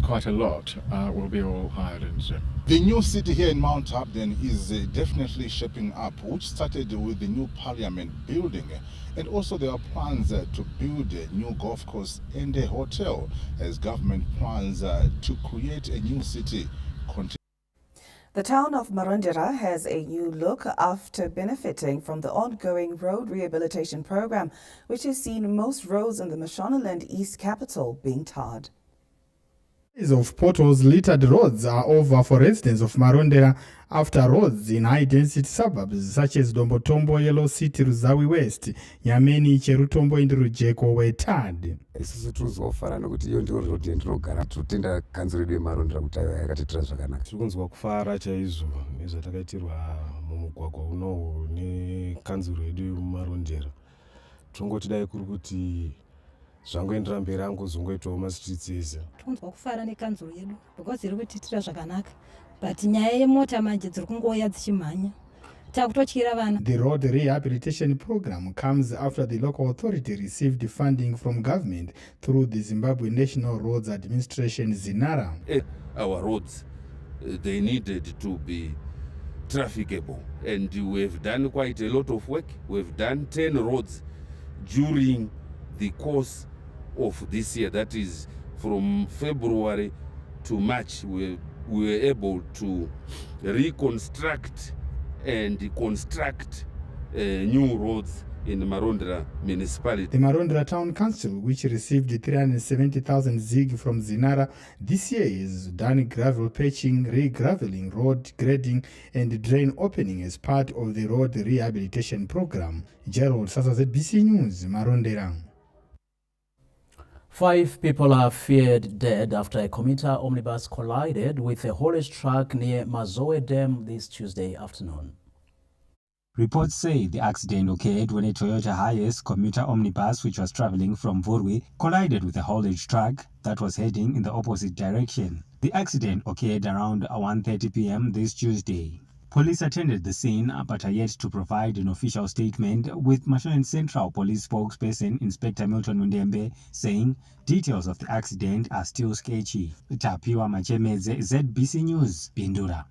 quite a lot, will be all hired in soon. The new city here in Mount Abden is definitely shaping up, which started with the new parliament building. And also there are plans to build a new golf course and a hotel as government plans to create a new city. The town of Marondera has a new look after benefiting from the ongoing road rehabilitation program, which has seen most roads in the Mashonaland East capital being tarred. Of potholes littered roads are over for residents of Marondera after roads in high-density suburbs such as Dombotombo, Yellow City, Ruzawi West, Nyameni, Cherutombo and Rujeko were tarred. Isusu tuzofara nokuti iyo ndio road ndinogara tutenda kanzuro yedu yemarondera kuti yakatitira zvakanaka. Tirikunzwa kufara chaizvo nezvatakaitirwa mumugwagwa unowu nekanzuro yedu yemarondera. Tongoti dai kuri kuti zvangoendera mberi angozongoitawo mastreets ese. Tirikunzwa kufara nekanzuro yedu because iri kutitira zvakanaka, but nyaya yemota manje dziri kungoya dzichimhanya. The road rehabilitation program comes after the local authority received funding from government through the Zimbabwe National Roads Administration, ZINARA. Our roads, they needed to be trafficable, and we've done quite a lot of work. We've done 10 roads during the course of this year. That is from February to March. We were able to reconstruct and construct new roads in Marondera municipality. The Marondera Town Council, which received 370,000 ZiG from ZINARA this year, has done gravel patching, re-graveling, road grading and drain opening as part of the road rehabilitation program. Gerald Sasa, ZBC News, Marondera. 5 people are feared dead after a commuter omnibus collided with a haulage truck near Mazoe Dam this Tuesday afternoon. Reports say the accident occurred when a Toyota Hiace commuter omnibus, which was traveling from Vorwe, collided with a haulage truck that was heading in the opposite direction. The accident occurred around 1:30 p.m. this Tuesday. Police attended the scene but are yet to provide an official statement, with Mashonaland Central Police spokesperson Inspector Milton Mundembe saying details of the accident are still sketchy. Tapiwa Machemeze, ZBC News, Bindura.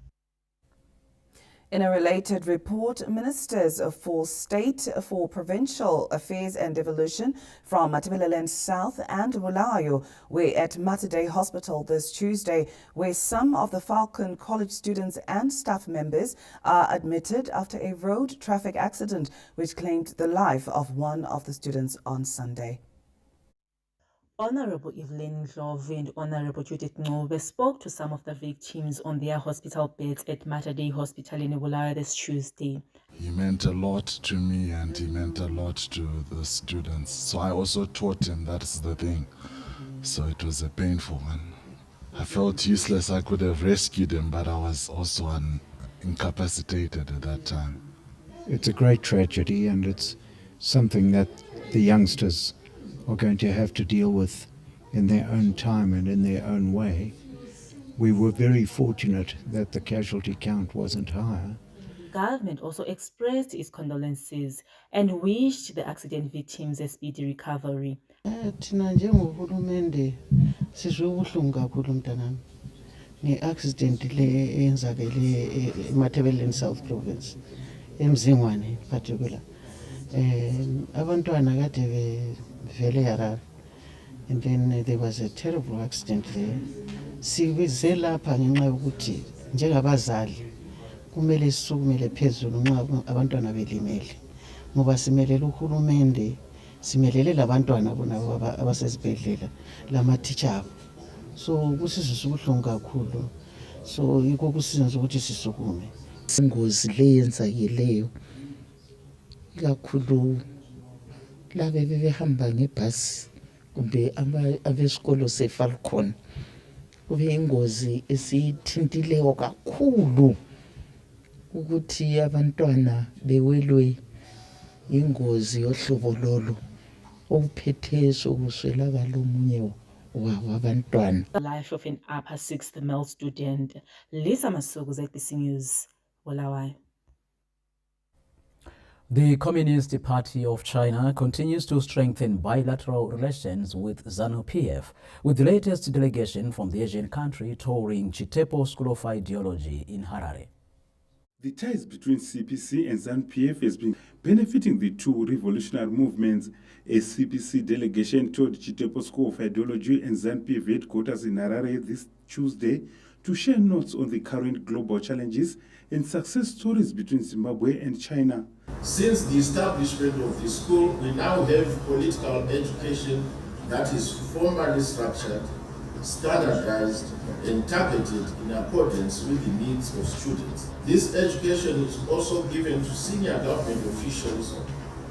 In a related report, ministers for state for provincial affairs and devolution from Matabeleland South and Bulawayo were at Mater Dei Hospital this Tuesday, where some of the Falcon College students and staff members are admitted after a road traffic accident which claimed the life of one of the students on Sunday. Honorable Evelyn Ndlovu and Honorable Judith Ngobe spoke to some of the victims on their hospital beds at Mater Dei Hospital in Bulawayo this Tuesday. He meant a lot to me and he meant a lot to the students. So I also taught him, that's the thing. So it was a painful one. I felt useless. I could have rescued him, but I was also incapacitated at that time. It's a great tragedy, and it's something that the youngsters are going to have to deal with in their own time and in their own way. We were very fortunate that the casualty count wasn't higher. Government also expressed its condolences and wished the accident victims a speedy recovery. Thina njengohulumende sizwe ubuhlungu kakhulu mntanami nge-accident le eyenzakele eMatabeleland South Province eMzingwane in particular. Abantwana kade vele Harare, and then there was a terrible accident there. Sibize lapha ngenxa yokuthi njengabazali kumele sisukumele phezulu nxa abantwana belimele, ngoba simelele uhulumende, simelele labantwana bona abasezibhedlela lama-teacher. So kusizwe ubuhlungu kakhulu, so yikho kusizenza ukuthi sisukume. Ingozi le yenzakileyo kakhulu labe bebehamba ngebhasi kumbe abesikolo seFalcon, kube ingozi esithintileyo kakhulu ukuthi abantwana bewelwe ingozi yohlobo lolo okuphethe sokuswelakala omunye wabantwana. The life of an upper 6th male student. Lisa Masuku, ZBC News, Bulawayo. The Communist Party of China continues to strengthen bilateral relations with ZANU-PF, with the latest delegation from the Asian country touring Chitepo School of Ideology in Harare. The ties between CPC and ZANU-PF has been benefiting the two revolutionary movements. A CPC delegation toured Chitepo School of Ideology and ZANU-PF headquarters in Harare this Tuesday to share notes on the current global challenges and success stories between Zimbabwe and China. Since the establishment of the school, we now have political education that is formally structured, standardized, and targeted in accordance with the needs of students. This education is also given to senior government officials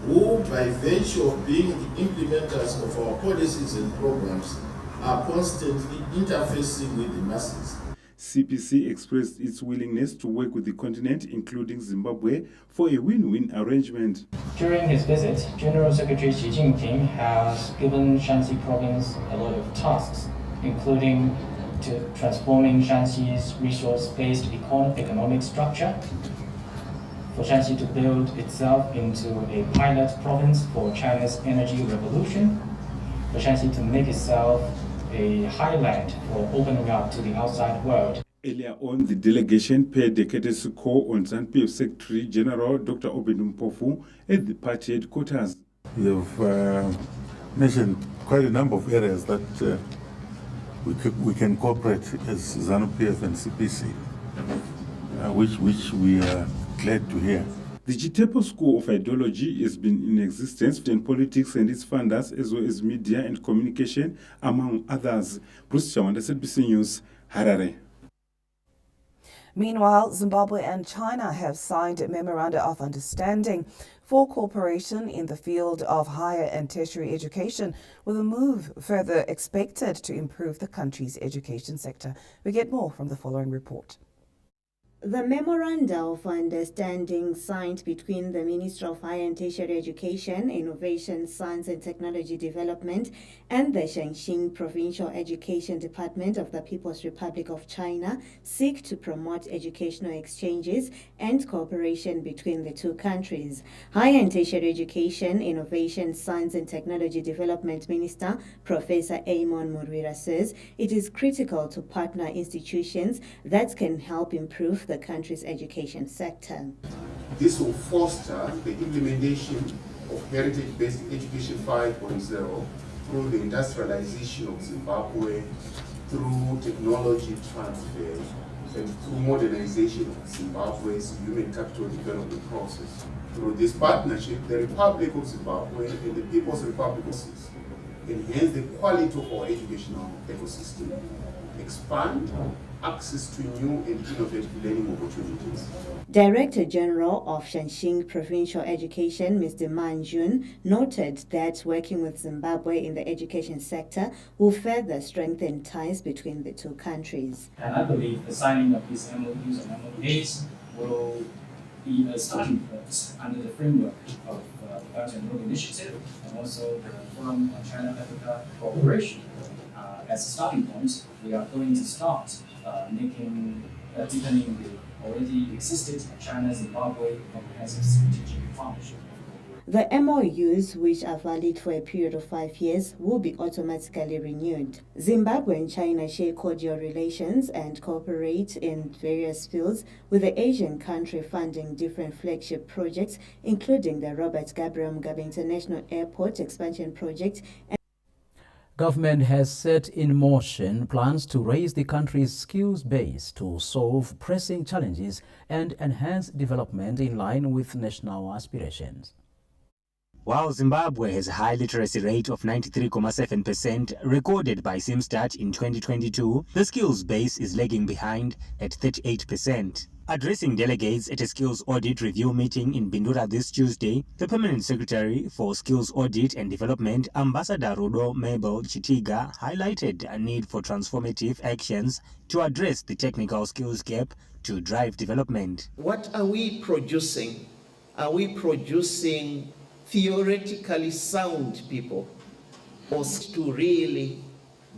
who, by virtue of being the implementers of our policies and programs, are constantly interfacing with the masses. CPC expressed its willingness to work with the continent, including Zimbabwe, for a win-win arrangement. During his visit, General Secretary Xi Jinping has given Shanxi province a lot of tasks, including transforming Shanxi's resource-based economic structure, for Shanxi to build itself into a pilot province for China's energy revolution, for Shanxi to make itself a highland for opening up to the outside world. Earlier on, the delegation paid a courtesy call on ZANU-PF Secretary General Dr. Obed Mpofu at the party headquarters. You have mentioned quite a number of areas that we can cooperate as ZANU-PF and CPC, which we are glad to hear. The Chitepo School of Ideology has been in existence in politics and its funders, as well as media and communication, among others. Bruce Chawanda, SBC News, Harare. Meanwhile, Zimbabwe and China have signed a memoranda of understanding for cooperation in the field of higher and tertiary education, with a move further expected to improve the country's education sector. We get more from the following report. The Memoranda of Understanding signed between the Ministry of Higher and Tertiary Education, Innovation, Science and Technology Development and the Shanxi Provincial Education Department of the People's Republic of China seek to promote educational exchanges and cooperation between the two countries. Higher and Tertiary Education, Innovation, Science and Technology Development Minister Professor Amon Murwira says it is critical to partner institutions that can help improve the country's education sector. This will foster the implementation of heritage-based education 5.0 through the industrialization of Zimbabwe, through technology transfer, and through modernization of Zimbabwe's human capital development process. Through this partnership, the Republic of Zimbabwe and the People's Republic enhance the quality of our educational ecosystem, expand access to new and innovative learning opportunities. Director General of Shanxi Provincial Education, Mr. Man Jun, noted that working with Zimbabwe in the education sector will further strengthen ties between the two countries. And I believe the signing of these MOUs and MOAs will be a starting point under the framework of the Belt and Road Initiative and also the Forum on China-Africa Cooperation. As a starting point, we are going to start deepening the already existed China-Zimbabwe comprehensive strategic partnership. The MOUs, which are valid for a period of 5 years, will be automatically renewed. Zimbabwe and China share cordial relations and cooperate in various fields, with the Asian country funding different flagship projects, including the Robert Gabriel Mugabe International Airport expansion project. Government has set in motion plans to raise the country's skills base to solve pressing challenges and enhance development in line with national aspirations. While Zimbabwe has a high literacy rate of 93.7% recorded by Simstat in 2022, the skills base is lagging behind at 38%. Addressing delegates at a skills audit review meeting in Bindura this Tuesday, the Permanent Secretary for Skills Audit and Development, Ambassador Rudo Mabel Chitiga, highlighted a need for transformative actions to address the technical skills gap to drive development. What are we producing? Are we producing theoretically sound people, or to really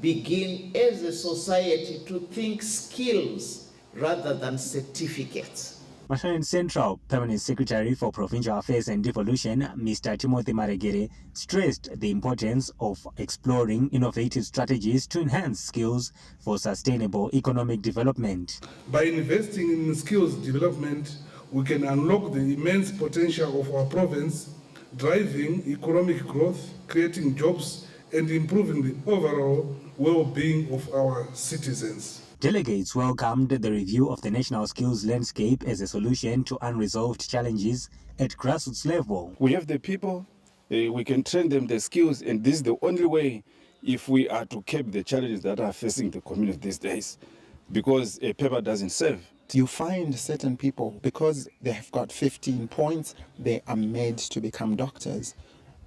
begin as a society to think skills rather than certificates? Mashonaland Central Permanent Secretary for Provincial Affairs and Devolution, Mr. Timothy Maregere, stressed the importance of exploring innovative strategies to enhance skills for sustainable economic development. By investing in skills development, we can unlock the immense potential of our province, driving economic growth, creating jobs, and improving the overall well-being of our citizens. Delegates welcomed the review of the national skills landscape as a solution to unresolved challenges at grassroots level. We have the people, we can train them the skills, and this is the only way if we are to keep the challenges that are facing the community these days, because a paper doesn't serve. You find certain people, because they have got 15 points, they are made to become doctors.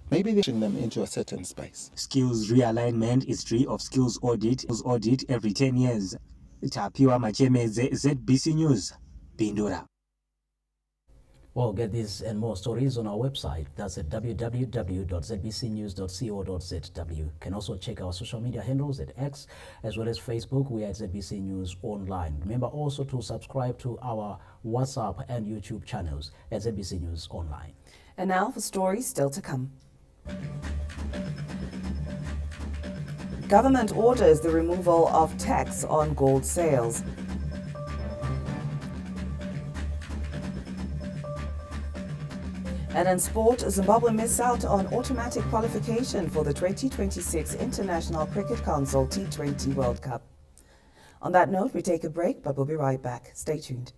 Maybe they push them into a certain space. Skills realignment history of skills audit every 10 years. Tapiwa Machemeze, ZBC News, Pindura. Well, get these and more stories on our website. That's at www.zbcnews.co.zw. You can also check our social media handles at X as well as Facebook. We are at ZBC News Online. Remember also to subscribe to our WhatsApp and YouTube channels at ZBC News Online. And now for stories still to come. Government orders the removal of tax on gold sales. And in sport, Zimbabwe missed out on automatic qualification for the 2026 International Cricket Council T20 World Cup. On that note, we take a break, but we'll be right back. Stay tuned.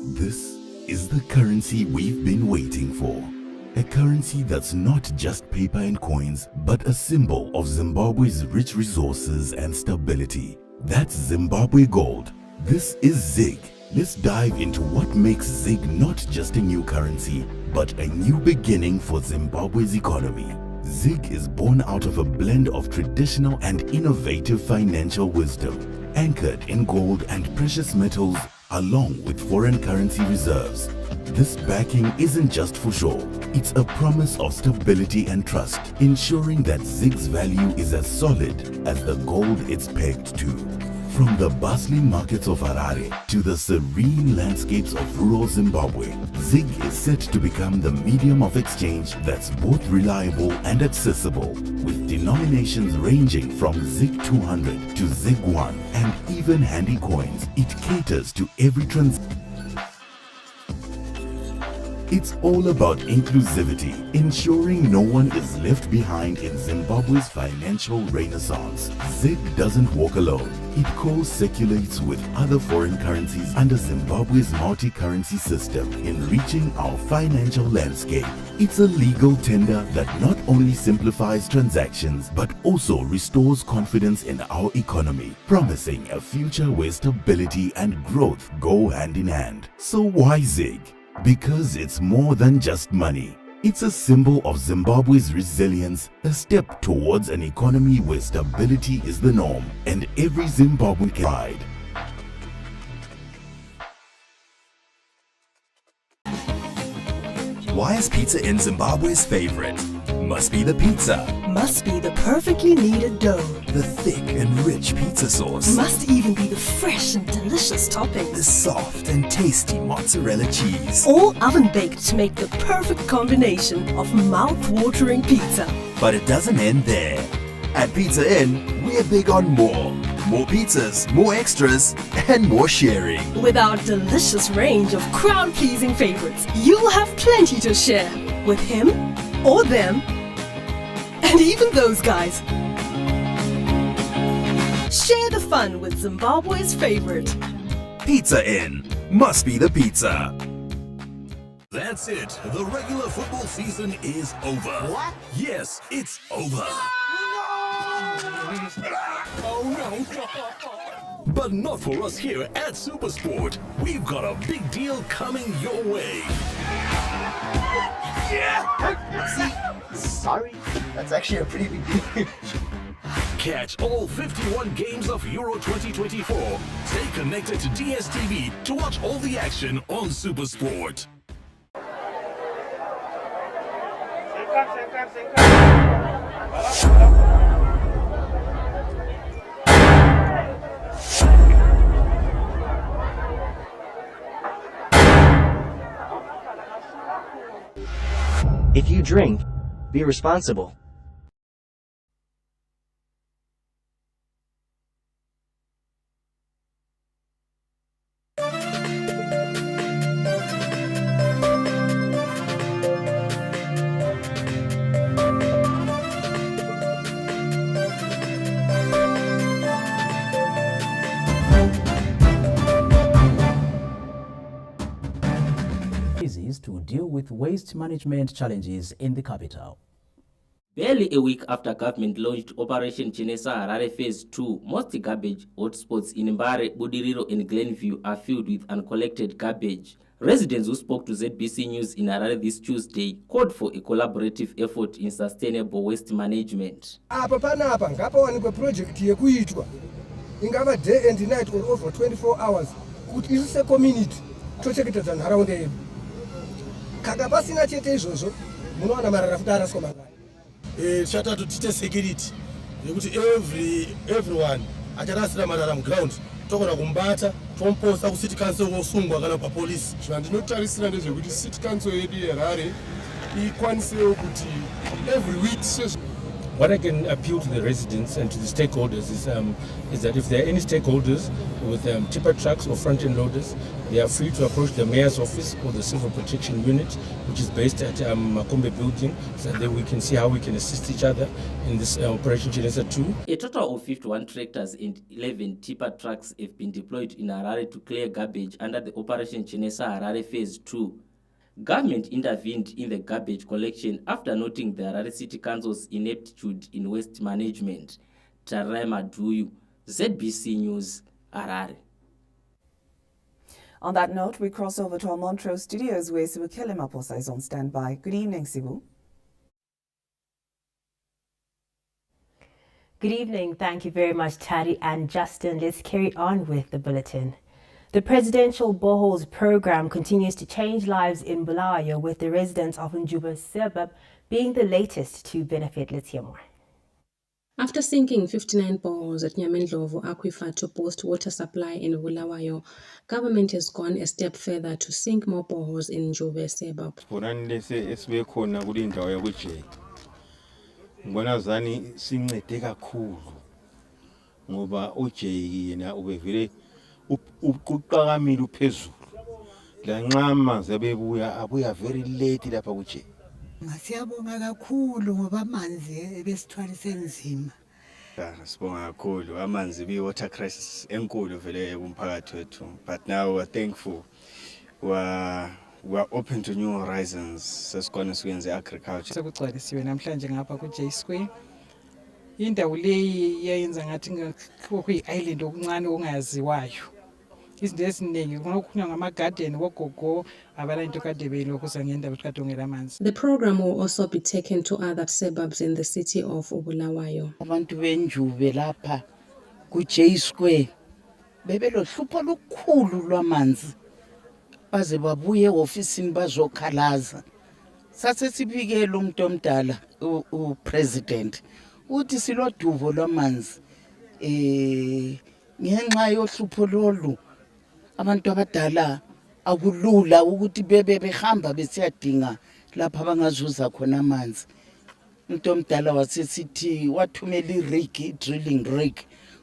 This is the currency we've been waiting for. A currency that's not just paper and coins, but a symbol of Zimbabwe's rich resources and stability. That's Zimbabwe Gold. This is ZIG. Let's dive into what makes ZIG not just a new currency, but a new beginning for Zimbabwe's economy. ZIG is born out of a blend of traditional and innovative financial wisdom, anchored in gold and precious metals, along with foreign currency reserves. This backing isn't just for show, it's a promise of stability and trust, ensuring that ZIG's value is as solid as the gold it's pegged to. From the bustling markets of Harare to the serene landscapes of rural Zimbabwe, ZIG is set to become the medium of exchange that's both reliable and accessible, with denominations ranging from ZIG 200 to ZIG 1 and even handy coins. It caters to every transaction. It's all about inclusivity, ensuring no one is left behind in Zimbabwe's financial renaissance. ZIG doesn't walk alone. It co-circulates with other foreign currencies under Zimbabwe's multi-currency system, enriching our financial landscape. It's a legal tender that not only simplifies transactions, but also restores confidence in our economy, promising a future where stability and growth go hand in hand. So why ZIG? Because it's more than just money. It's a symbol of Zimbabwe's resilience, a step towards an economy where stability is the norm, and every Zimbabwean can ride. Why is Pizza Inn Zimbabwe's favorite? Must be the pizza. Must be the perfectly kneaded dough. The thick and rich pizza sauce. Must even be the fresh and delicious toppings. The soft and tasty mozzarella cheese. All oven baked to make the perfect combination of mouth-watering pizza. But it doesn't end there. At Pizza Inn, we're big on more. More pizzas, more extras, and more sharing. With our delicious range of crowd-pleasing favorites, you'll have plenty to share with him or them, and even those guys. Share the fun with Zimbabwe's favorite. Pizza Inn. Must be the pizza. That's it. The regular football season is over. What? Yes, it's over. No! But not for us here at Supersport. We've got a big deal coming your way. Sorry, that's actually a pretty big deal. Catch all 51 games of Euro 2024. Stay connected to DSTV to watch all the action on Supersport. If you drink, be responsible. To deal with waste management challenges in the capital. Barely a week after government launched Operation Chinesa Harare Phase 2, most garbage hotspots in Mbare, Budiriro and Glenview are filled with uncollected garbage. Residents who spoke to ZBC News in Harare this Tuesday called for a collaborative effort in sustainable waste management. Apa panapa ngapa wanikwe project yekuitwa ingava day and night or over 24 hours kuti isise community tocheketedza nharaunda yedu. Kana pasina chete izvozvo munowana marara futi araswa mangani. Chatatu tite security yekuti everyone acharasira marara muground tokona kumbata tomposa ku city council wosungwa kana pa police. Zvandinotarisira ndezvekuti city council yedu yeHarare ikwanisewo kuti every week. What I can appeal to the residents and to the stakeholders is that if there are any stakeholders with tipper trucks or front-end loaders, they are free to approach the mayor's office or the civil protection unit, which is based at Makombe building, so that we can see how we can assist each other in this Operation Chinesa 2. A total of 51 tractors and 11 tipper trucks have been deployed in Harare to clear garbage under the Operation Chinesa Harare Phase 2. Government intervened in the garbage collection after noting the Harare City Council's ineptitude in waste management. Tarai Maduyu, ZBC News, Harare. On that note, we cross over to our Montrose studios where Sibu Kelemaposa is on standby. Good evening, Sibu. Good evening. Thank you very much, Taddy and Justin. Let's carry on with the bulletin. The presidential boreholes program continues to change lives in Bulawayo, with the residents of Njuba suburb being the latest to benefit. Let's hear more. After sinking 59 boreholes at Nyamendlovu Aquifer to boost water supply in Bulawayo, government has gone a step further to sink more boreholes in Njuba suburb. Uqakamile uphezulu la nqama zabebuya abuya very late lapha kuche. Ngasiyabonga kakhulu ngoba amanzi ebesithwalise nzima. Sibonga kakhulu amanzi bi water crisis enkulu vele kumphakathi wethu, but now we're thankful. We're open to new horizons sesikona siyenze agriculture. Sekugcwalisiwe namhlanje ngapha ku J Square. Indawo leyi yayenza ngathi kuyi island okuncane ongayaziwayo. Izinto eziningi kunokukhanya ngama-garden wogogo abalanto kade beyilokuza ngendaba kade ongela amanzi. The program will also be taken to other suburbs in the city of Bulawayo. Abantu benjube lapha ku J Square bebelohlupho lukhulu lwamanzi baze babuye ofisini bazokhalaza. Sasesibikela umuntu omdala upresident uthi siloduvo lwamanzi ngenxa yohlupho lolu abantu abadala akulula ukuthi bebe behamba besiyadinga lapha abangazuza khona amanzi. Umuntu omdala wasesithi wathumela i-rig, drilling rig,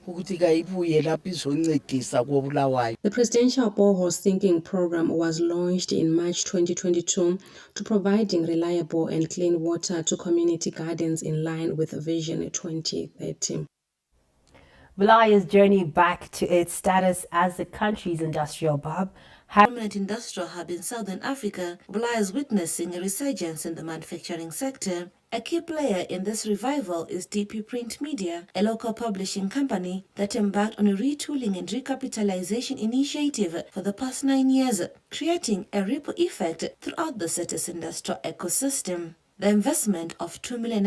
ukuthi kayibuye lapha izoncedisa koBulawayo. The presidential borehole sinking program was launched in March 2022 to providing reliable and clean water to community gardens in line with Vision 2030. Bulawayo's journey back to its status as the country's industrial hub. Prominent industrial hub in Southern Africa, Bulawayo is witnessing a resurgence in the manufacturing sector. A key player in this revival is DP Print Media, a local publishing company that embarked on a retooling and recapitalization initiative for the past 9 years, creating a ripple effect throughout the city's industrial ecosystem. The investment of $2 million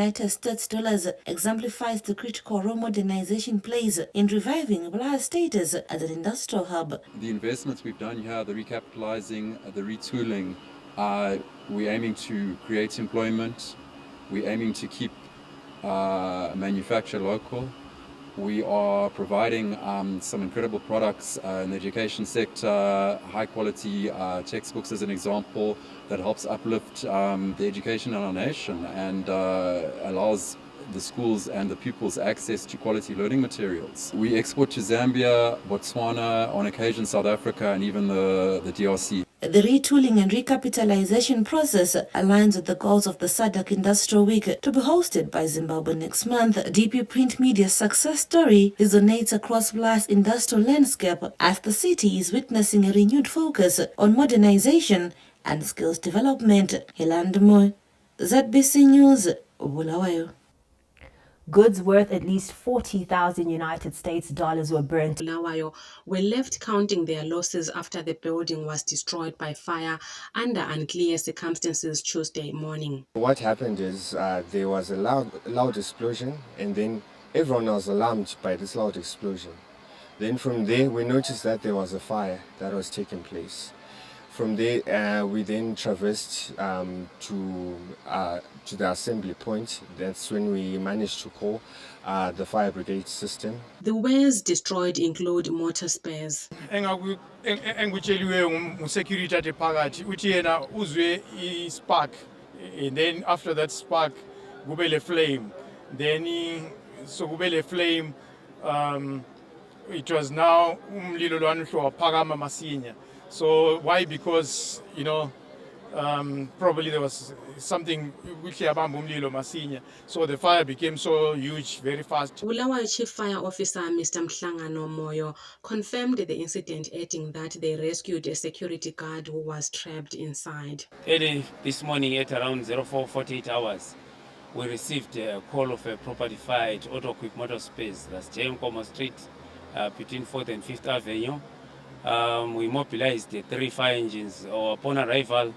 exemplifies the critical role modernization plays in reviving Bulawayo's status as an industrial hub. The investments we've done here, the recapitalizing, the retooling, we're aiming to create employment, we're aiming to keep manufacture local. We are providing some incredible products in the education sector, high quality textbooks as an example, that helps uplift the education in our nation and allows the schools and the pupils access to quality learning materials. We export to Zambia, Botswana, on occasion South Africa, and even the DRC. The retooling and recapitalization process aligns with the goals of the SADC Industrial Week to be hosted by Zimbabwe next month. DP Print Media's success story resonates across Bulawayo's industrial landscape as the city is witnessing a renewed focus on modernization and skills development. Hilandmo, ZBC News, Bulawayo. Goods worth at least 40,000 United States dollars were burnt. Bulawayo were left counting their losses after the building was destroyed by fire under unclear circumstances Tuesday morning. What happened is there was a loud explosion, and then everyone was alarmed by this loud explosion. Then from there we noticed that there was a fire that was taking place. From there, we then traversed to the assembly point. That's when we managed to call the fire brigade system. The wares destroyed include motor spares. Security at the phakathi uthi yena uzwe spark, and then after that spark kubele flame, then so kubele flame, it was now umlilo lwanuhlo waphakama masinya. So why? Because, you know, probably there was something which masinya. So the fire became so huge very fast. Bulawayo Chief Fire Officer Mr. Mhlangano Moyo confirmed the incident, adding that they rescued a security guard who was trapped inside. Early this morning at around 04:48 hours, we received a call of a property fire at Auto Quick Motor Space, that's James Street, between 4th and 5th Avenue. We mobilized the 3 fire engines. Upon arrival,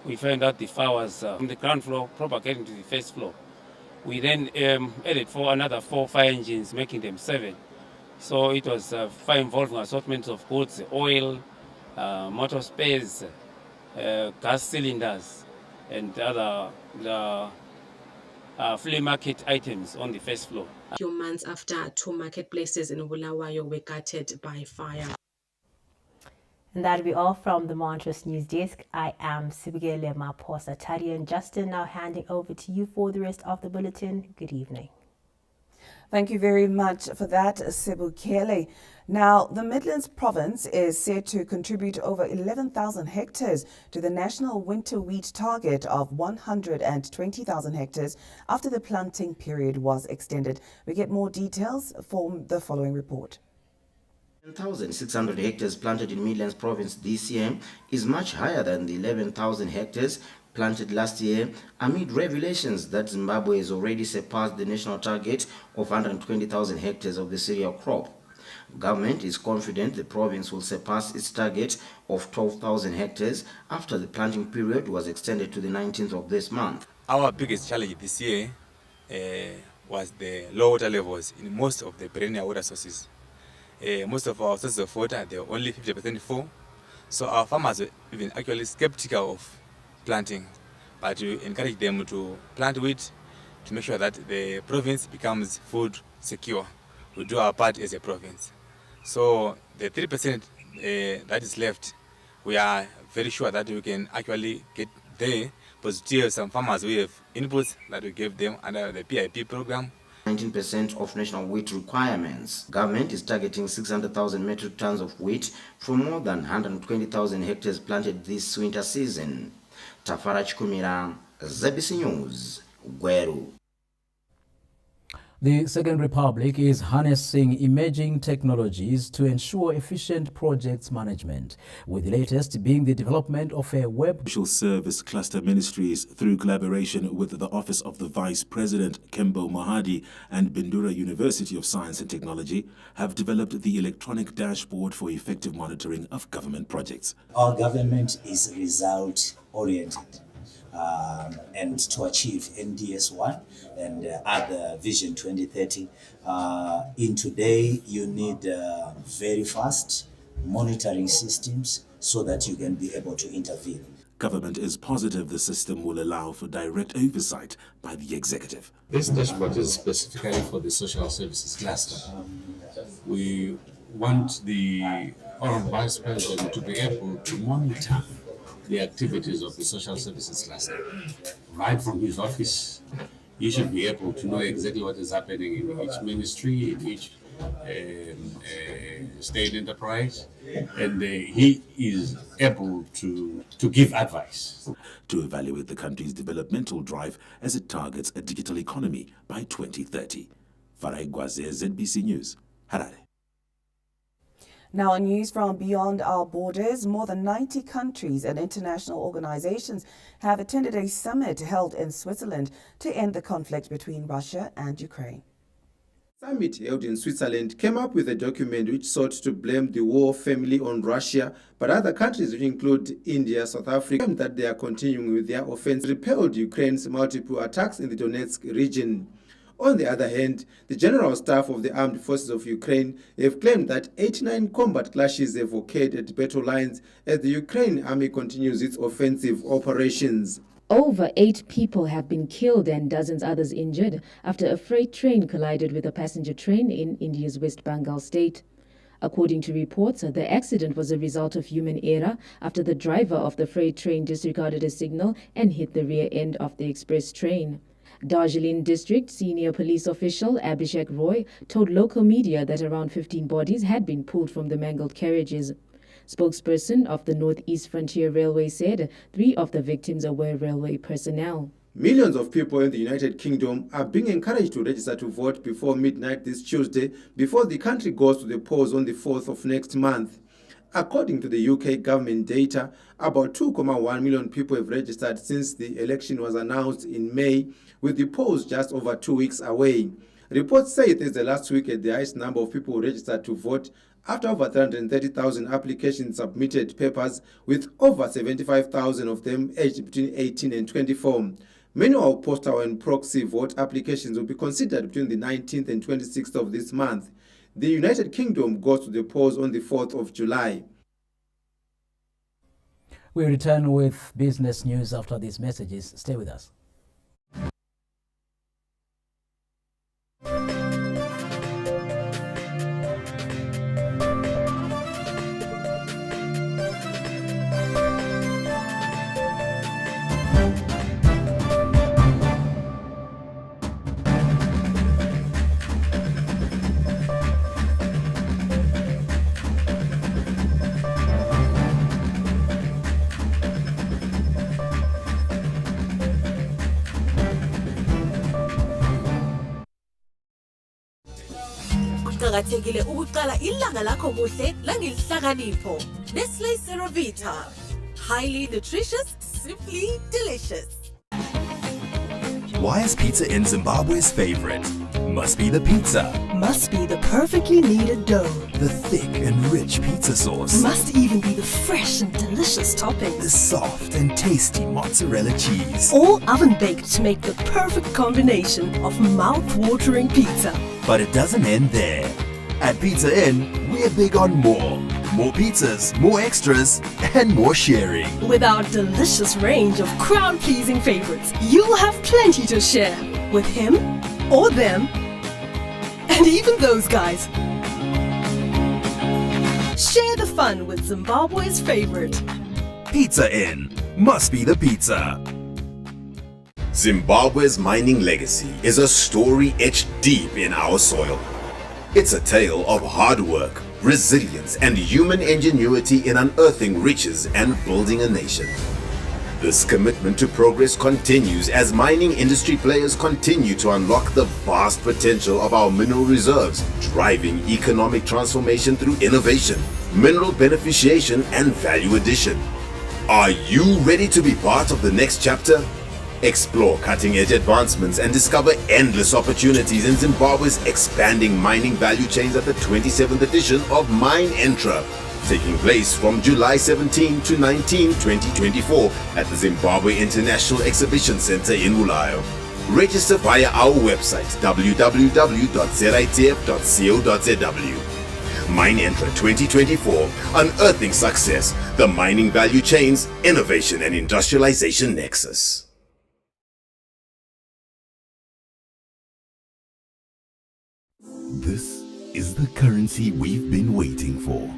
we found out the fire was from the ground floor propagating to the first floor. We then added another 4 fire engines, making them 7. So it was fire involving assortments of goods, oil, motor spares, gas cylinders, and other flea market items on the first floor. A few months after 2 marketplaces in Bulawayo were gutted by fire. And that'll be all from the Montrose News Desk. I am Sibigele Maposa. Tari and Justin now handing over to you for the rest of the bulletin. Good evening. Thank you very much for that, Sibukele. Now, the Midlands province is set to contribute over 11,000 hectares to the national winter wheat target of 120,000 hectares after the planting period was extended. We get more details from the following report. 10,600 hectares planted in Midlands province this year is much higher than the 11,000 hectares planted last year, amid revelations that Zimbabwe has already surpassed the national target of 120,000 hectares of the cereal crop. Government is confident the province will surpass its target of 12,000 hectares after the planting period was extended to the 19th of this month. Our biggest challenge this year was the low water levels in most of the perennial water sources. Most of our sources of water, they are only 50% full. So our farmers were even actually skeptical of planting. But we encourage them to plant wheat to make sure that the province becomes food secure. We do our part as a province. So the 3% that is left, we are very sure that we can actually get there. But still some farmers, we have inputs that we give them under the PIP program. 19% of national wheat requirements. Government is targeting 600,000 metric tons of wheat from more than 120,000 hectares planted this winter season. Tafara Chikumira, ZBC News, Gweru. The Second Republic is harnessing emerging technologies to ensure efficient projects management, with the latest being the development of a web Social Service Cluster Ministries, through collaboration with the Office of the Vice President, Kembo Mahadi, and Bindura University of Science and Technology, have developed the electronic dashboard for effective monitoring of government projects. Our government is result-oriented. And to achieve NDS1 and other Vision 2030, in today you need very fast monitoring systems so that you can be able to intervene. Government is positive the system will allow for direct oversight by the executive. This dashboard is specifically for the social services cluster. We want the Honourable Vice President to be able to monitor the activities of the social services cluster. Right from his office, he should be able to know exactly what is happening in each ministry, in each state enterprise, and he is able to give advice. To evaluate the country's developmental drive as it targets a digital economy by 2030. Farai Gwaze, ZBC News, Harare. Now, on news from beyond our borders, more than 90 countries and international organizations have attended a summit held in Switzerland to end the conflict between Russia and Ukraine. The summit held in Switzerland came up with a document which sought to blame the war firmly on Russia, but other countries, which include India, South Africa, that they are continuing with their offense, repelled Ukraine's multiple attacks in the Donetsk region. On the other hand, the General Staff of the Armed Forces of Ukraine have claimed that 89 combat clashes have occurred at battle lines as the Ukraine army continues its offensive operations. Over 8 people have been killed and dozens others injured after a freight train collided with a passenger train in India's West Bengal state. According to reports, the accident was a result of human error after the driver of the freight train disregarded a signal and hit the rear end of the express train. Darjeeling District senior police official Abhishek Roy told local media that around 15 bodies had been pulled from the mangled carriages. Spokesperson of the Northeast Frontier Railway said 3 of the victims were railway personnel. Millions of people in the United Kingdom are being encouraged to register to vote before midnight this Tuesday, before the country goes to the polls on the 4th of next month. According to the UK government data, about 2.1 million people have registered since the election was announced in May, with the polls just over 2 weeks away. Reports say it is the last week at the highest number of people registered to vote, after over 330,000 applications submitted papers, with over 75,000 of them aged between 18 and 24. Manual postal and proxy vote applications will be considered between the 19th and 26th of this month. The United Kingdom goes to the polls on the 4th of July. We return with business news after these messages. Stay with us. Kuqakathekile ukuqala ilanga lakho kuhle langelihlakanipho. Nestle Ceravita. Highly nutritious, simply delicious. Why is pizza in Zimbabwe's favorite? Must be the pizza. Must be the perfectly kneaded dough. The thick and rich pizza sauce. Must even be the fresh and delicious toppings. The soft and tasty mozzarella cheese. All oven baked to make the perfect combination of mouth-watering pizza. But it doesn't end there. At Pizza Inn, we're big on more. More pizzas, more extras, and more sharing. With our delicious range of crowd-pleasing favorites, you'll have plenty to share with him or them, and even those guys. Share the fun with Zimbabwe's favorite. Pizza Inn. Must be the pizza. Zimbabwe's mining legacy is a story etched deep in our soil. It's a tale of hard work, resilience, and human ingenuity in unearthing riches and building a nation. This commitment to progress continues as mining industry players continue to unlock the vast potential of our mineral reserves, driving economic transformation through innovation, mineral beneficiation, and value addition. Are you ready to be part of the next chapter? Explore cutting-edge advancements and discover endless opportunities in Zimbabwe's expanding mining value chains at the 27th edition of Mine Entra, taking place from July 17 to 19, 2024 at the Zimbabwe International Exhibition Center in Bulawayo. Register via our website www.zitf.co.zw. Mine Entra 2024, unearthing success, the mining value chains, innovation and industrialization nexus. This is the currency we've been waiting for.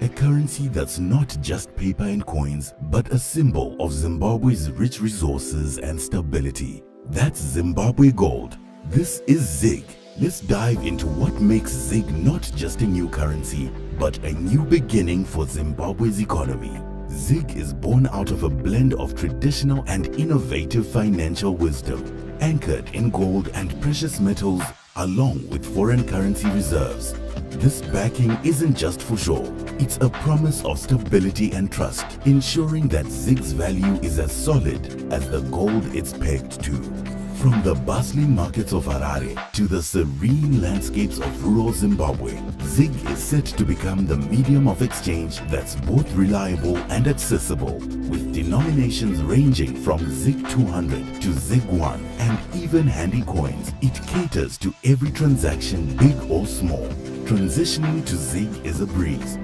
A currency that's not just paper and coins, but a symbol of Zimbabwe's rich resources and stability. That's Zimbabwe Gold. This is ZIG. Let's dive into what makes ZIG not just a new currency, but a new beginning for Zimbabwe's economy. ZIG is born out of a blend of traditional and innovative financial wisdom, anchored in gold and precious metals, along with foreign currency reserves. This backing isn't just for show, it's a promise of stability and trust, ensuring that ZIG's value is as solid as the gold it's pegged to. From the bustling markets of Harare to the serene landscapes of rural Zimbabwe, ZIG is set to become the medium of exchange that's both reliable and accessible, with denominations ranging from ZIG 200 to ZIG 1 and even handy coins. It caters to every transaction, big or small. Transitioning to ZIG is a breeze.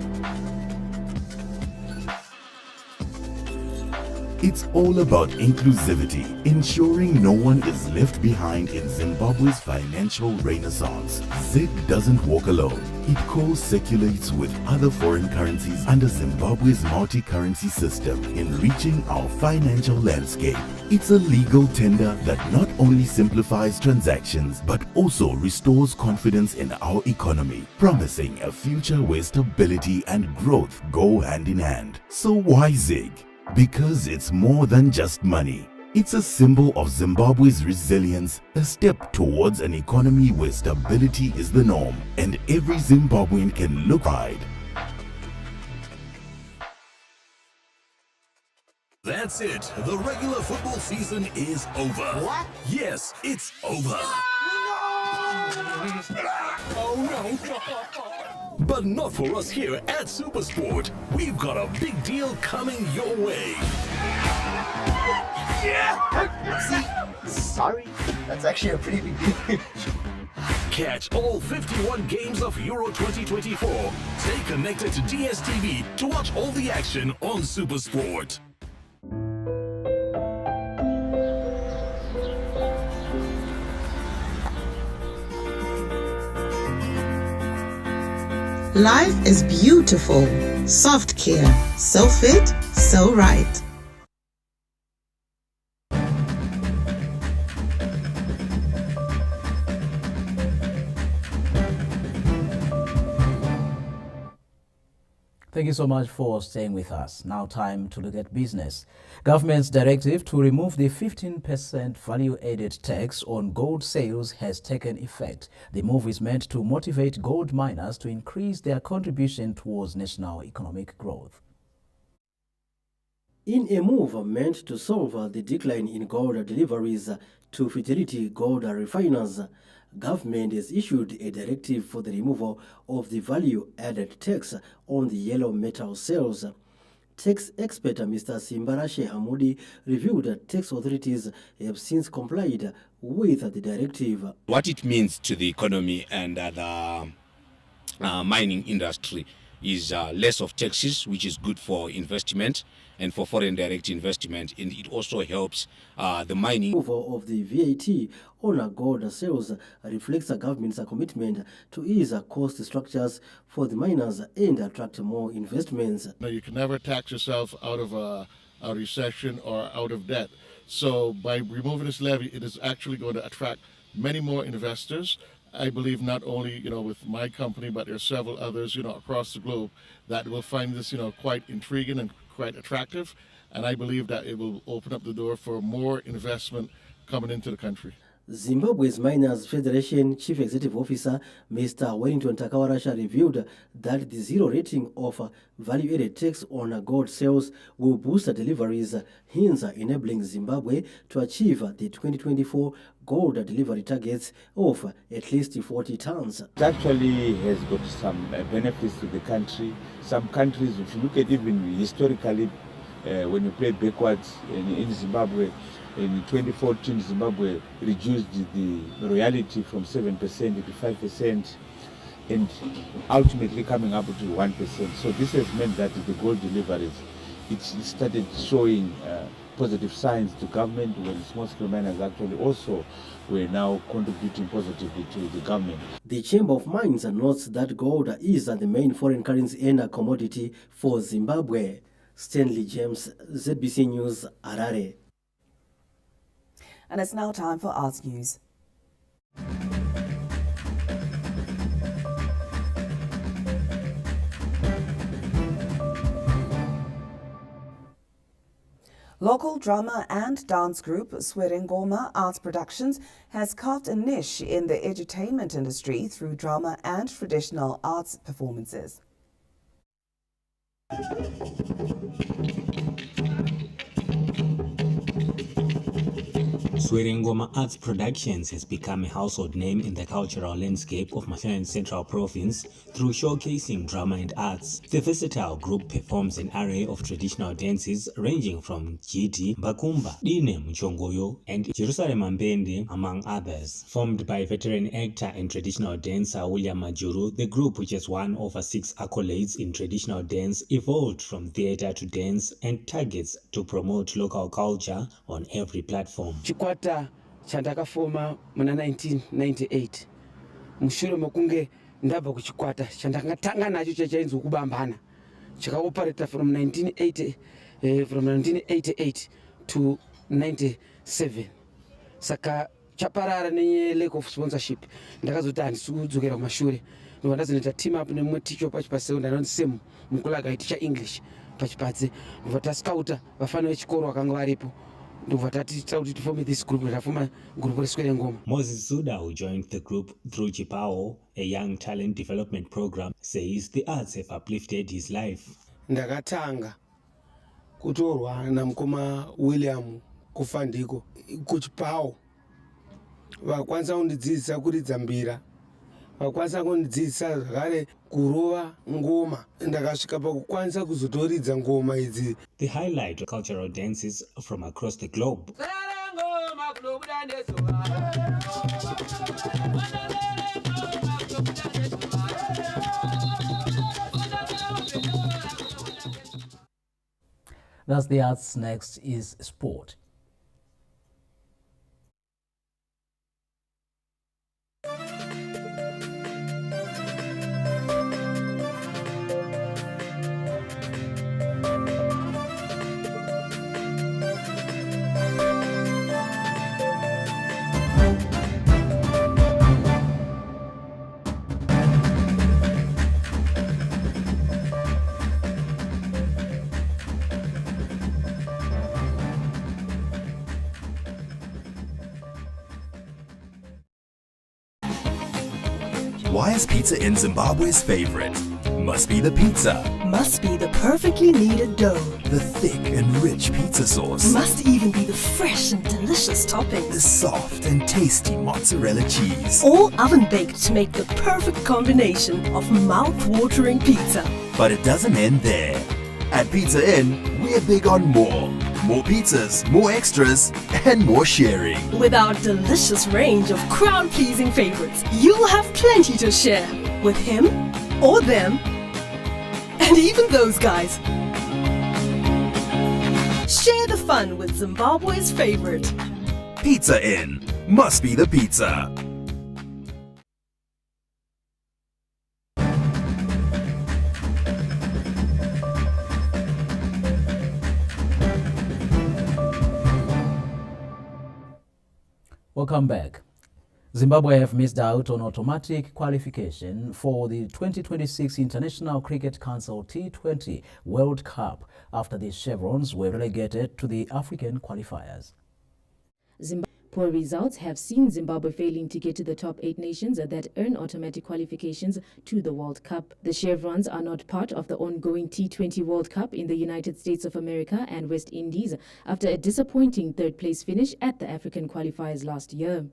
It's all about inclusivity, ensuring no one is left behind in Zimbabwe's financial renaissance. ZIG doesn't walk alone. It co-circulates with other foreign currencies under Zimbabwe's multi-currency system, enriching our financial landscape. It's a legal tender that not only simplifies transactions, but also restores confidence in our economy, promising a future where stability and growth go hand in hand. So why ZIG? Because it's more than just money. It's a symbol of Zimbabwe's resilience, a step towards an economy where stability is the norm, and every Zimbabwean can look pride. That's it. The regular football season is over. What? Yes, it's over. Oh no! But not for us here at Supersport. We've got a big deal coming your way. Sorry, that's actually a pretty big deal. Catch all 51 games of Euro 2024. Stay connected to DSTV to watch all the action on Supersport. Life is beautiful. Soft care. So fit, so right. Thank you so much for staying with us. Now time to look at business. Government's directive to remove the 15% value-added tax on gold sales has taken effect. The move is meant to motivate gold miners to increase their contribution towards national economic growth. In a move meant to solve the decline in gold deliveries to Fidelity Gold refiners, government has issued a directive for the removal of the value-added tax on the yellow metal sales. Tax expert Mr. Simbarashe Hamudi revealed that tax authorities have since complied with the directive. What it means to the economy and the mining industry is less of taxes, which is good for investment and for foreign direct investment, and it also helps the mining. Removal of the VAT on gold sales reflects the government's commitment to ease cost structures for the miners and attract more investments. Now, you can never tax yourself out of a recession or out of debt. So by removing this levy, it is actually going to attract many more investors. I believe not only, with my company, but there are several others, across the globe that will find this, quite intriguing and quite attractive. and I believe that it will open up the door for more investment coming into the country. Zimbabwe's Miners Federation Chief Executive Officer Mr. Wellington Takawarasha revealed that the zero rating of value-added tax on gold sales will boost deliveries, hence enabling Zimbabwe to achieve the 2024 gold delivery targets of at least 40 tons. It actually has got some benefits to the country. Some countries, if you look at even historically, when you play backwards in Zimbabwe, in 2014, Zimbabwe reduced the royalty from 7% to 5%, and ultimately coming up to 1%. So this has meant that the gold deliveries, it started showing positive signs to government, when small-scale miners actually also were now contributing positively to the government. The Chamber of Mines notes that gold is the main foreign currency and commodity for Zimbabwe. Stanley James, ZBC News, Harare. And it's now time for Arts News. Local drama and dance group Swerengoma Arts Productions has carved a niche in the edutainment industry through drama and traditional arts performances. Swerengoma Arts Productions has become a household name in the cultural landscape of Mashonaland Central Province through showcasing drama and arts. The versatile group performs an array of traditional dances ranging from Jiti, Bakumba, Dine Mchongoyo, and Jerusalem Mbende, among others. Formed by veteran actor and traditional dancer William Majuru, the group, which has won over 6 accolades in traditional dance, evolved from theatre to dance and targets to promote local culture on every platform. Chikwata chandakafoma muna 1998 mushure mokunge ndabva kuchikwata chandakatanga nacho chachainzwa kubambana chakaoperata from 1988 to 97 saka chaparara nenyaya lack of sponsorship ndakazoti handisi kudzokera kumashure ndobva ndazonoita team up nemumwe ticho pachipaseunda anonzi Sam mukulaga aiticha English pachipadze ndobva tascouta vafana vechikoro vakanga varipo. Moses Suda, who joined the group through Chipao, a young talent development program, says the arts have uplifted his life. Ndakatanga kutorwa na mkoma William kufandiko kuchipao vakwanisa kundidzidzisa kuridza mbira vakwanisa kundidzidzisa zvakare kurova ngoma ndakasvika pakukwanisa kuzotoridza ngoma idzi. The highlight of cultural dances from across the globe. That's the arts. Next is sport. Why is Pizza Inn Zimbabwe's favorite? Must be the pizza. Must be the perfectly kneaded dough. The thick and rich pizza sauce. Must even be the fresh and delicious toppings. The soft and tasty mozzarella cheese. All oven baked to make the perfect combination of mouth-watering pizza. But it doesn't end there. At Pizza Inn, we're big on more. More pizzas, more extras, and more sharing. With our delicious range of crowd-pleasing favorites, you'll have plenty to share with him or them and even those guys. Share the fun with Zimbabwe's favorite. Pizza Inn. Must be the pizza. Welcome back. Zimbabwe have missed out on automatic qualification for the 2026 International Cricket Council T20 World Cup after the Chevrons were relegated to the African qualifiers. Poor results have seen Zimbabwe failing to get to the top 8 nations that earn automatic qualifications to the World Cup. The Chevrons are not part of the ongoing T20 World Cup in the United States of America and West Indies after a disappointing third-place finish at the African qualifiers last year.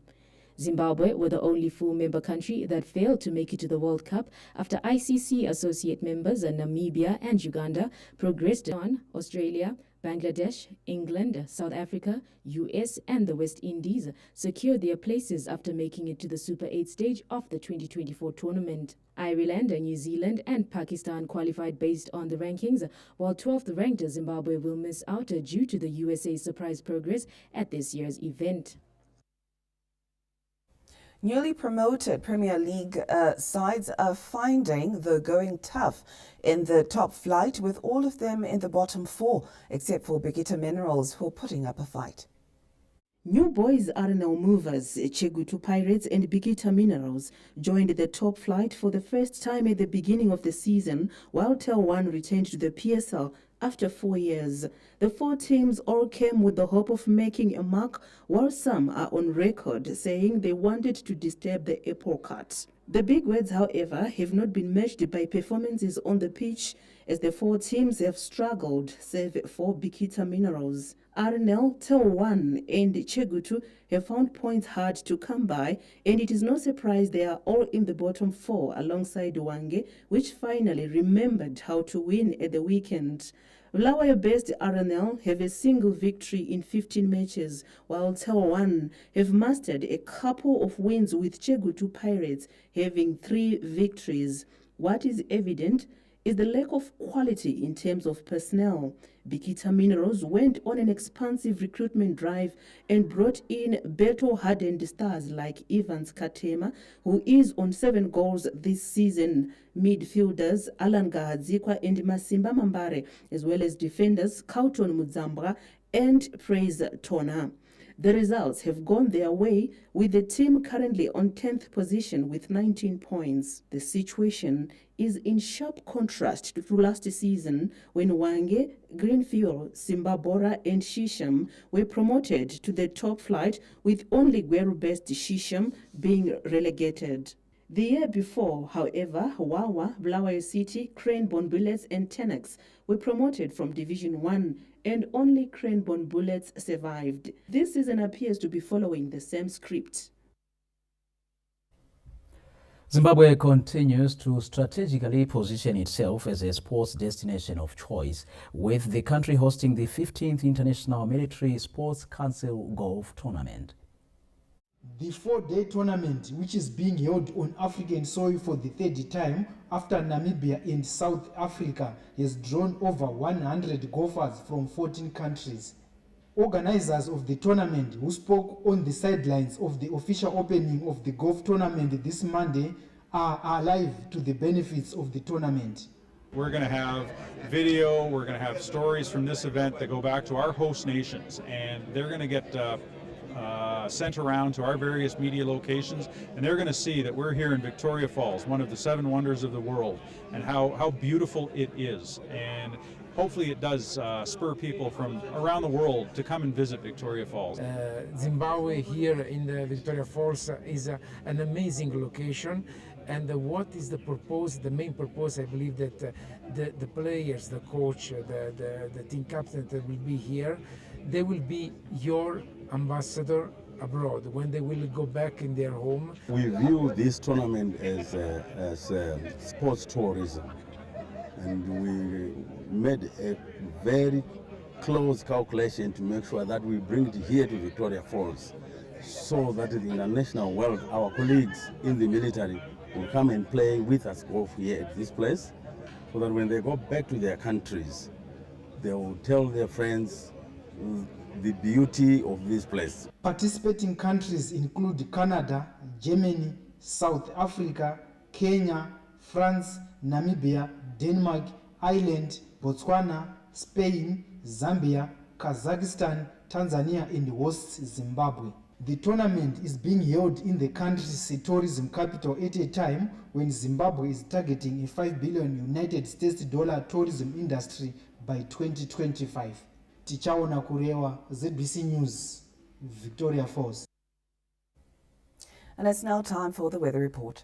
Zimbabwe were the only full member country that failed to make it to the World Cup after ICC associate members Namibia and Uganda progressed on. Australia, Bangladesh, England, South Africa, US and the West Indies secured their places after making it to the Super 8 stage of the 2024 tournament. Ireland, New Zealand and Pakistan qualified based on the rankings, while 12th ranked Zimbabwe will miss out due to the USA's surprise progress at this year's event. Newly promoted Premier League sides are finding the going tough in the top flight, with all of them in the bottom 4, except for Bikita Minerals, who are putting up a fight. New boys Arsenal movers Chegutu Pirates and Bikita Minerals joined the top flight for the first time at the beginning of the season, while Tel One returned to the PSL after 4 years. The 4 teams all came with the hope of making a mark, while some are on record saying they wanted to disturb the apple cart. The big words, however, have not been matched by performances on the pitch, as the 4 teams have struggled, save for Bikita Minerals. Arsenal, Tel One and Chegutu have found points hard to come by, and it is no surprise they are all in the bottom 4 alongside Wange, which finally remembered how to win at the weekend. Bulawayo-based Arsenal have a single victory in 15 matches, while Tel One have mastered a couple of wins, with Chegutu Pirates having 3 victories. What is evident is the lack of quality in terms of personnel. Bikita Minerals went on an expansive recruitment drive and brought in battle-hardened stars like Evans Katema, who is on 7 goals this season, midfielders Alan Gahadzikwa and Masimba Mambare, as well as defenders Kauton Mudzambra and Praise Tona. The results have gone their way, with the team currently on 10th position with 19 points. The situation is in sharp contrast to last season, when Wange, Greenfield, Simbabora and Shisham were promoted to the top flight, with only Gweru-based Shisham being relegated. The year before, however, Wawa, Bulawayo City, Cranbourne Bullets and Tenax were promoted from Division 1, and only Cranbourne Bullets survived. This season appears to be following the same script. Zimbabwe continues to strategically position itself as a sports destination of choice, with the country hosting the 15th International Military Sports Council Golf Tournament. The 4-day tournament, which is being held on African soil for the 3rd time after Namibia and South Africa, has drawn over 100 golfers from 14 countries. Organizers of the tournament, who spoke on the sidelines of the official opening of the golf tournament this Monday, are alive to the benefits of the tournament. We're going to have video, we're going to have stories from this event that go back to our host nations, and they're going to get sent around to our various media locations, and they're going to see that we're here in Victoria Falls, one of the 7 wonders of the world, and how beautiful it is. And hopefully it does spur people from around the world to come and visit Victoria Falls. Zimbabwe here in the Victoria Falls is an amazing location. And what is the purpose, the main purpose? I believe that the players, the coach, the team captain that will be here, they will be your ambassador abroad when they will go back in their home. We view this tournament as sports tourism, and we made a very close calculation to make sure that we bring it here to Victoria Falls, so that the international world, our colleagues in the military, will come and play with us golf here at this place, so that when they go back to their countries, they will tell their friends the beauty of this place. Participating countries include Canada, Germany, South Africa, Kenya, France, Namibia, Denmark, Ireland, Botswana, Spain, Zambia, Kazakhstan, Tanzania and hosts Zimbabwe. The tournament is being held in the country's tourism capital at a time when Zimbabwe is targeting a $5 billion United States tourism industry by 2025. Tichaona Kurewa, ZBC News, Victoria Falls. And it's now time for the weather report.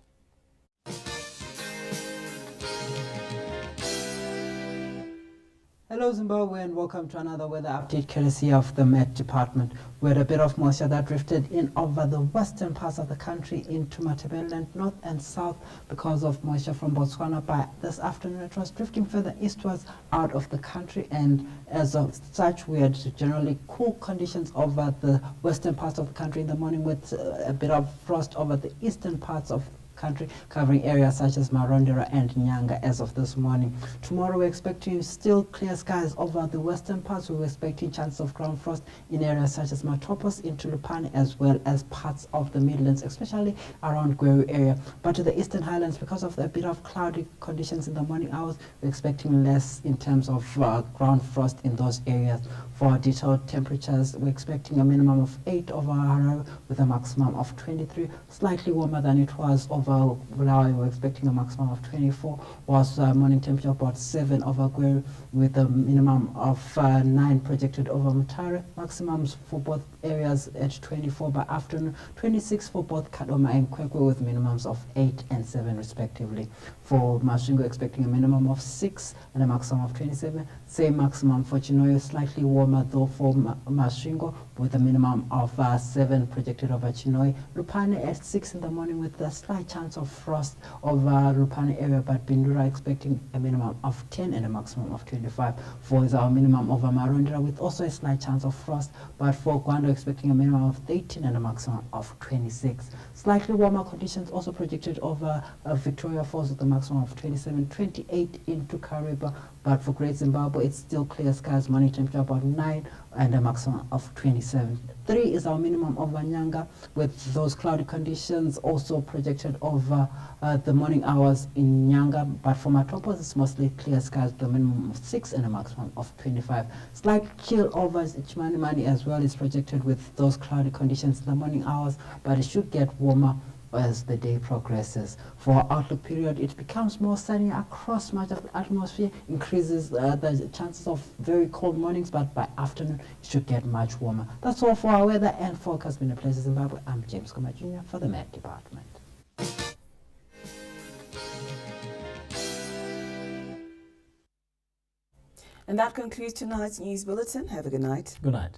Hello Zimbabwe and welcome to another weather update courtesy of the Met Department. We had a bit of moisture that drifted in over the western parts of the country into Matabeleland, north and south because of moisture from Botswana. By this afternoon it was drifting further eastwards out of the country, and as of such we had generally cool conditions over the western parts of the country in the morning, with a bit of frost over the eastern parts of country, covering areas such as Marondera and Nyanga as of this morning. Tomorrow we're expecting still clear skies over the western parts. We're expecting chances of ground frost in areas such as Matopos into Lupane, as well as parts of the Midlands, especially around Gweru area. But to the eastern highlands, because of a bit of cloudy conditions in the morning hours, we're expecting less in terms of ground frost in those areas. For detailed temperatures, we're expecting a minimum of 8 over Harare with a maximum of 23, slightly warmer than it was over Bulawayo. We're expecting a maximum of 24, whilst morning temperature about 7 over Gweru with a minimum of 9 projected over Mutare. Maximums for both areas at 24 by afternoon, 26 for both Kadoma and Kwekwe with minimums of 8 and 7 respectively. For Masvingo, expecting a minimum of 6 and a maximum of 27. Same maximum for Chinoyo, slightly warmer though for Masvingo with a minimum of 7 projected over Chinoy. Lupane at 6 in the morning with a slight chance of frost over Lupane area, but Bindura expecting a minimum of 10 and a maximum of 25. For our minimum over Marondera with also a slight chance of frost, but for Gwando expecting a minimum of 13 and a maximum of 26. Slightly warmer conditions also projected over Victoria Falls with a maximum of 27, 28 into Kariba. But for Great Zimbabwe, it's still clear skies, morning temperature about 9 and a maximum of 27. 3 is our minimum over Nyanga, with those cloudy conditions also projected over the morning hours in Nyanga. But for Matopos, it's mostly clear skies with a minimum of 6 and a maximum of 25. Slight chill over Ichimanimani as well is projected with those cloudy conditions in the morning hours, but it should get warmer as the day progresses. For our outlook period, it becomes more sunny across much of the atmosphere, increases the chances of very cold mornings, but by afternoon it should get much warmer. That's all for our weather and forecast. Been a pleasure, Zimbabwe. I'm James Koma Jr. for the Met Department. And that concludes tonight's news bulletin. Have a good night. Good night.